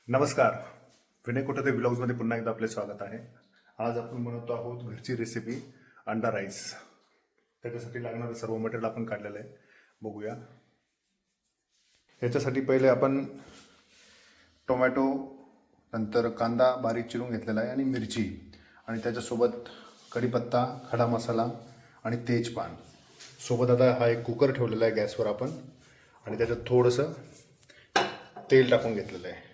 नमस्कार. विनय कोठारे ब्लॉग्समध्ये पुन्हा एकदा आपले स्वागत आहे. आज आपण बनवतो आहोत घरची रेसिपी अंडा राईस. त्याच्यासाठी लागणारं सर्व मटेरियल आपण काढलेलं आहे, बघूया. याच्यासाठी पहिले आपण टोमॅटो, नंतर कांदा बारीक चिरून घेतलेला आहे आणि मिरची, आणि त्याच्यासोबत कढीपत्ता, खडा मसाला आणि तेजपान सोबत. आता हा एक कुकर ठेवलेला आहे गॅसवर आपण, आणि त्याच्यात थोडंसं तेल टाकून घेतलेलं आहे.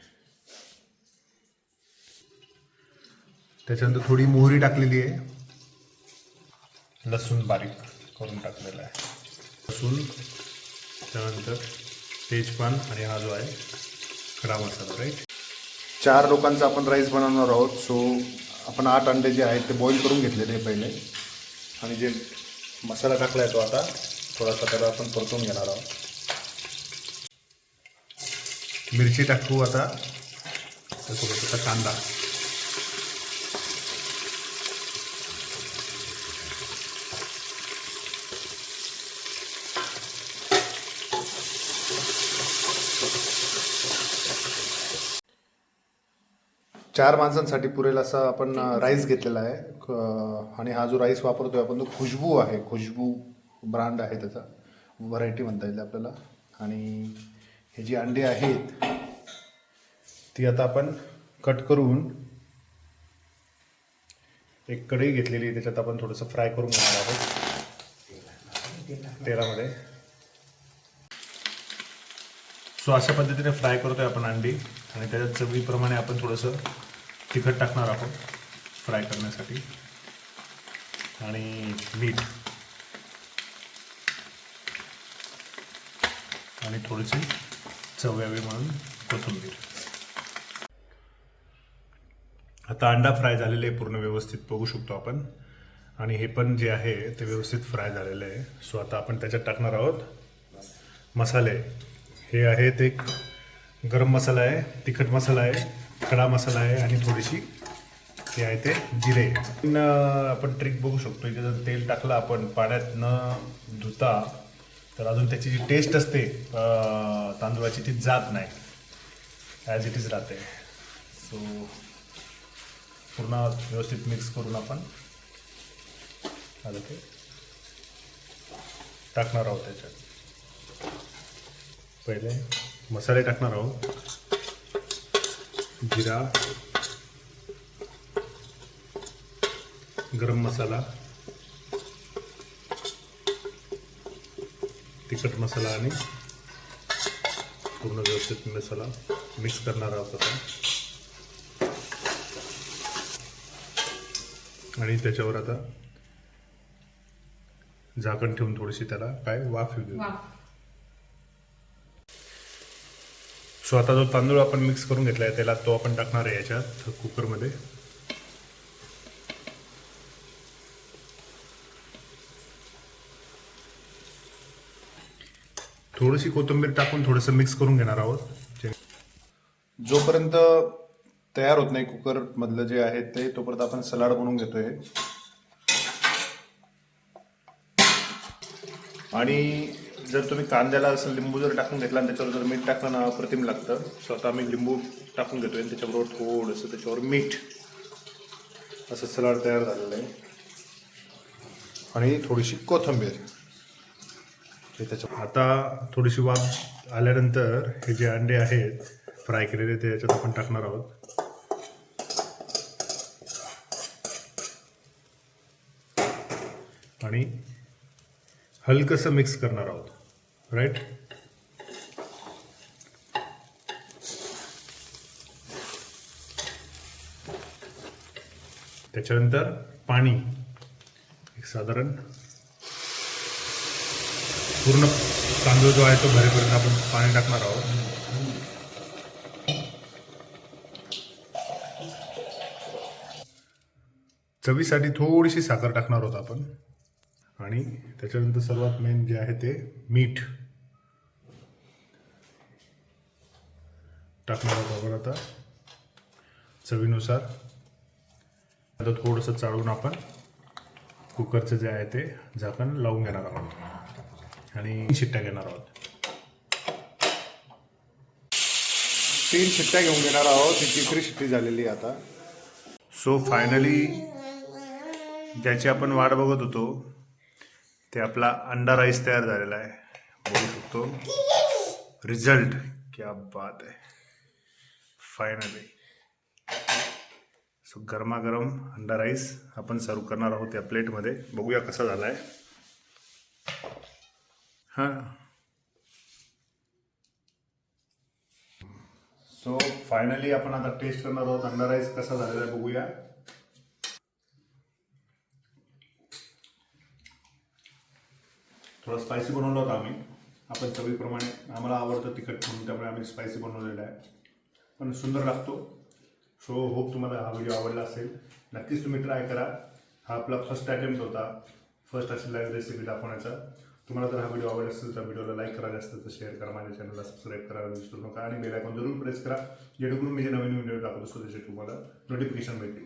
त्याच्यानंतर थोडी मोहरी टाकलेली आहे, लसूण बारीक करून टाकलेला आहे, लसूण, त्यानंतर तेजपान आणि हा जो आहे खडा मसाला. राईट, 4 लोकांचा आपण राईस बनवणार आहोत. सो आपण 8 अंडे जे आहेत ते बॉईल करून घेतलेले आहे पहिले, आणि जे मसाला टाकला आहे तो आता थोडासा त्याला आपण परतून घेणार आहोत. मिरची टाकू आता, त्यासोबत आता कांदा. चार माणसांसाठी पुरेल असा आपण राईस घेतलेला आहे. आणि हा जो राईस वापरतोय आपण तो खुशबू आहे, खुशबू ब्रँड आहे, त्याचा व्हरायटी म्हणता येईल आपल्याला. आणि हे जी अंडी आहेत ती आता आपण कट करून एक कढई घेतलेली आहे, त्याच्यात आपण थोडंसं फ्राय करून घेणार आहोत तेलामध्ये. सो अशा पद्धतीने फ्राय करतोय आपण अंडी, आणि त्याच्यात चवीप्रमाणे आपण थोडंसं तिखट टाकणार आहोत फ्राय करण्यासाठी, आणि मीठ, आणि थोडीशी चव यावी म्हणून कोथिंबीर. आता अंडा फ्राय झालेले आहे पूर्ण व्यवस्थित, बघू शकतो आपण. आणि हे पण जे आहे ते व्यवस्थित फ्राय झालेलं आहे. सो आता आपण त्याच्यात टाकणार आहोत मसाले. हे आहेत एक गरम मसाला आहे, तिखट मसाला आहे, खडा मसाला आहे, आणि थोडीशी हे आहे ते जिरे. आपण ट्रिक बघू शकतो, इथे जर तेल टाकलं आपण पाण्यात न धुता तर अजून त्याची जी टेस्ट असते तांदूळाची ती जात नाही, ॲज इट इज राहते. सो पूर्ण व्यवस्थित मिक्स करून आपण आता ते टाकणार आहोत. त्याच्यात पहिले मसाले टाकणार आहोत, जिरा, गरम मसाला, तिखट मसाला, आणि पूर्ण व्यवस्थित मसाला मिक्स करणार आहोत आता. आणि त्याच्यावर आता झाकण ठेवून थोडीशी त्याला वाफ येऊ देऊ. सो आता जो तांदूळ आपण मिक्स करून घेतला आहे त्याला तो आपण टाकणार आहे याच्यात कुकरमध्ये. थोडीशी कोथिंबीर टाकून थोडंसं मिक्स करून घेणार आहोत. जोपर्यंत तयार होत नाही कुकर मधलं जे आहे ते, तोपर्यंत आपण सलाड बनवून घेतोय. आणि जर तुम्ही कांद्याला असं लिंबू जर टाकून घेतला आणि त्याच्यावर जर मीठ टाकलं ना, अप्रतिम लागतं. सो आता आम्ही लिंबू टाकून घेतोय आणि त्याच्याबरोबर थोडंसं त्याच्यावर मीठ, असं सलाड तयार झालेलं आहे. आणि थोडीशी कोथिंबीर. त्याच्या आता थोडीशी वाफ आल्यानंतर हे जे अंडे आहेत फ्राय केलेले ते याच्यात आपण टाकणार आहोत. आणि हलकंसं मिक्स करणार आहोत. राईट, त्याच्यानंतर पाणी, एक साधारण पूर्ण तांदूळ जो आहे तो भरेपर्यंत आपण पाणी टाकणार आहोत. चवीसाठी थोडीशी साखर टाकणार आहोत आपण. आणि त्याच्यानंतर सर्वात मेन जे आहे ते मीठ टाकणार आहोत आपण आता चवीनुसार. आता थोडंसं चाळून आपण कुकरचं जे आहे ते झाकण लावून घेणार आहोत आणि शिट्ट्या घेणार आहोत. 3 शिट्ट्या घेऊन घेणार आहोत. ही तिसरी शिट्टी झालेली आहे आता. सो फायनली ज्याची आपण वाट बघत होतो ते आपला अंडा राईस तयार झालेला आहे. बघू शकतो रिझल्ट. क्या बात आहे. फायनली सो गरमागरम अंडा राईस आपण सर्व करणार आहोत या प्लेटमध्ये. बघूया कसा झाला आहे. हां, सो फायनली आपण आता टेस्ट करणार आहोत अंडा राईस कसा झालेला आहे. बघूया. थोडा स्पायसी बनवला होता आम्ही. आपण चवीप्रमाणे, आम्हाला आवडतं तिखट म्हणून त्यामुळे आम्ही स्पायसी बनवलेला आहे. पण सुंदर लागतो. सो होप तुम्हाला हा व्हिडिओ आवडला असेल. नक्कीच तुम्ही ट्राय करा. हा आपला फर्स्ट अटेम्प्ट होता, फर्स्ट अशी लाईव्ह रेसिपी दाखवण्याचा. तुम्हाला जर हा व्हिडिओ आवडला असेल तर व्हिडिओला लाईक करा, जास्त तर शेअर करा, माझ्या चॅनलला सबस्क्राईब करायला विसरू नका आणि बेल आयकॉन जरूर प्रेस करा, जेणेकरून मी जे नवीन व्हिडिओ टाकत असतो त्याचे तुम्हाला नोटिफिकेशन मिळतील.